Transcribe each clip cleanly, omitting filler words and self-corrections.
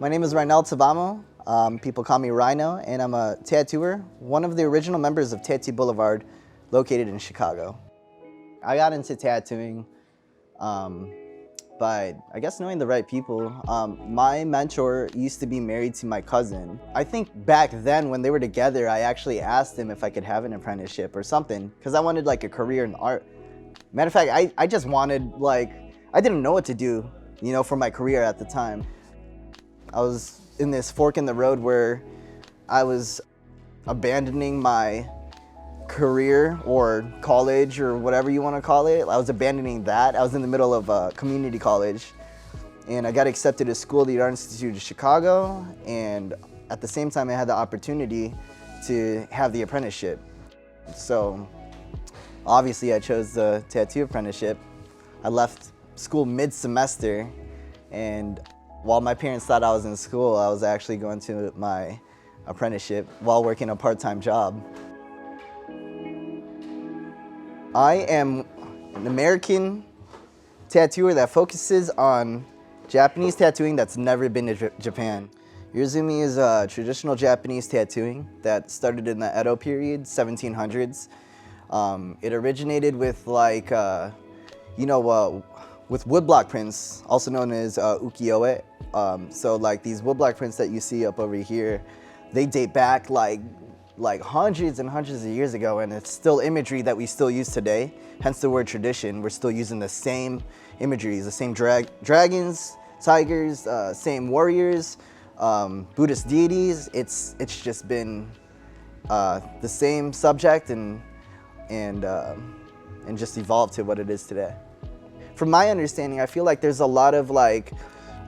My name is Rinel Tabamo. People call me Rhyno, and I'm a tattooer, one of the original members of Tattoo Boulevard, located in Chicago. I got into tattooing by, I guess, knowing the right people. My mentor used to be married to my cousin. I think back then when they were together, I actually asked him if I could have an apprenticeship or something, because I wanted like a career in art. Matter of fact, I just wanted, like, I didn't know what to do, you know, for my career at the time. I was in this fork in the road where I was abandoning my career or college or whatever you want to call it. I was abandoning that. I was in the middle of a community college, and I got accepted to school at the Art Institute of Chicago, and at the same time I had the opportunity to have the apprenticeship. So obviously I chose the tattoo apprenticeship. I left school mid-semester, and while my parents thought I was in school, I was actually going to my apprenticeship while working a part-time job. I am an American tattooer that focuses on Japanese tattooing that's never been to Japan. Irezumi is a traditional Japanese tattooing that started in the Edo period, 1700s. It originated with like, with woodblock prints, also known as ukiyo-e. So like these woodblock prints that you see up over here, they date back like hundreds and hundreds of years ago, and it's still imagery that we still use today. Hence the word tradition. We're still using the same imageries, the same dragons, tigers, same warriors, Buddhist deities. It's just been the same subject and just evolved to what it is today. From my understanding, I feel like there's a lot of like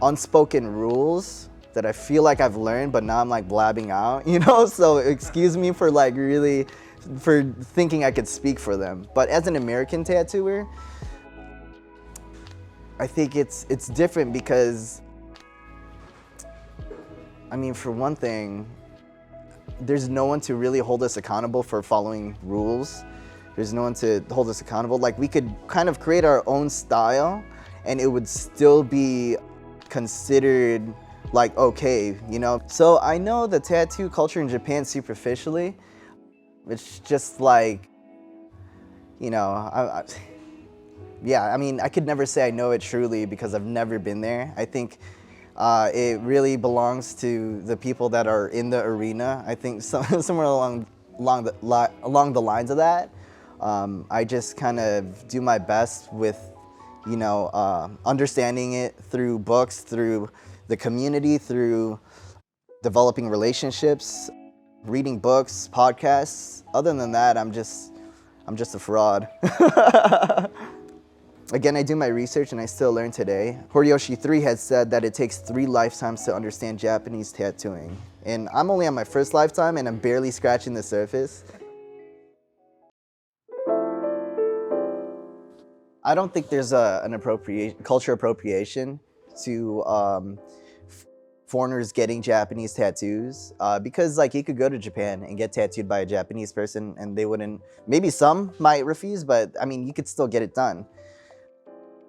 unspoken rules that I feel like I've learned, but now I'm like blabbing out, you know? So excuse me for like really, for thinking I could speak for them. But as an American tattooer, I think it's different because, I mean, for one thing, there's no one to really hold us accountable for following rules. There's no one to hold us accountable. Like, we could kind of create our own style and it would still be considered like okay, you know? So I know the tattoo culture in Japan superficially. It's just like, you know, yeah, I mean, I could never say I know it truly because I've never been there. I think it really belongs to the people that are in the arena. I think somewhere along the lines of that. I just kind of do my best with, you know, understanding it through books, through the community, through developing relationships, reading books, podcasts. Other than that, I'm just a fraud. Again, I do my research and I still learn today. Horiyoshi 3 had said that it takes 3 lifetimes to understand Japanese tattooing. And I'm only on my first lifetime and I'm barely scratching the surface. I don't think there's culture appropriation to foreigners getting Japanese tattoos because like you could go to Japan and get tattooed by a Japanese person and they wouldn't, maybe some might refuse, but I mean, you could still get it done.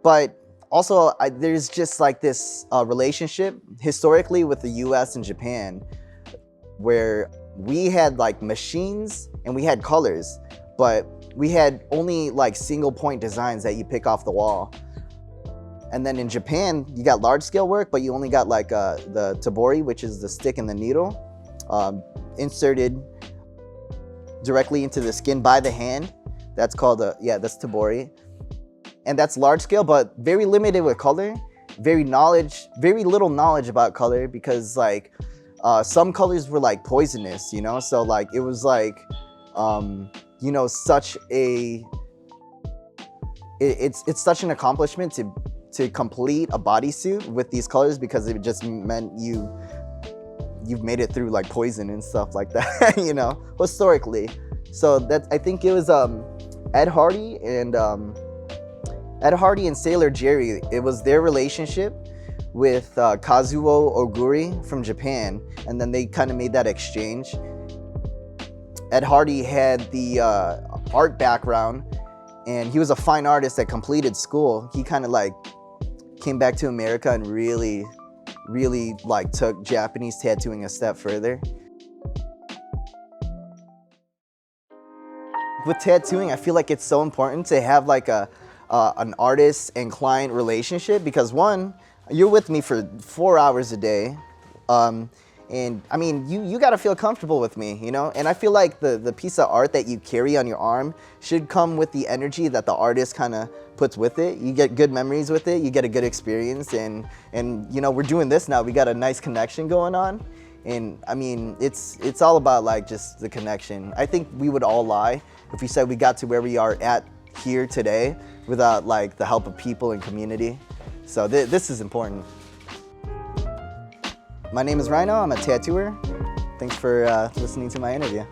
But also there's just like this relationship historically with the US and Japan where we had like machines and we had colors, but we had only like single point designs that you pick off the wall. And then in Japan, you got large scale work, but you only got like the tabori, which is the stick and the needle, inserted directly into the skin by the hand. That's called that's tabori. And that's large scale, but very limited with color, very little knowledge about color because like some colors were like poisonous, you know? So like, it was like, you know, it's such an accomplishment to complete a bodysuit with these colors because it just meant you've made it through like poison and stuff like that, you know, historically. So that, I think it was Ed Hardy and Sailor Jerry. It was their relationship with Kazuo Oguri from Japan, and then they kind of made that exchange. Ed Hardy had the art background, and he was a fine artist that completed school. He kind of like came back to America and really really like took Japanese tattooing a step further. With tattooing, I feel like it's so important to have like an artist and client relationship, because one, you're with me for 4 hours a day. And I mean, you gotta feel comfortable with me, you know? And I feel like the piece of art that you carry on your arm should come with the energy that the artist kind of puts with it. You get good memories with it, you get a good experience, and you know, we're doing this now, we got a nice connection going on. And I mean, it's all about like just the connection. I think we would all lie if we said we got to where we are at here today without like the help of people and community. So this is important. My name is Rhyno, I'm a tattooer. Thanks for listening to my interview.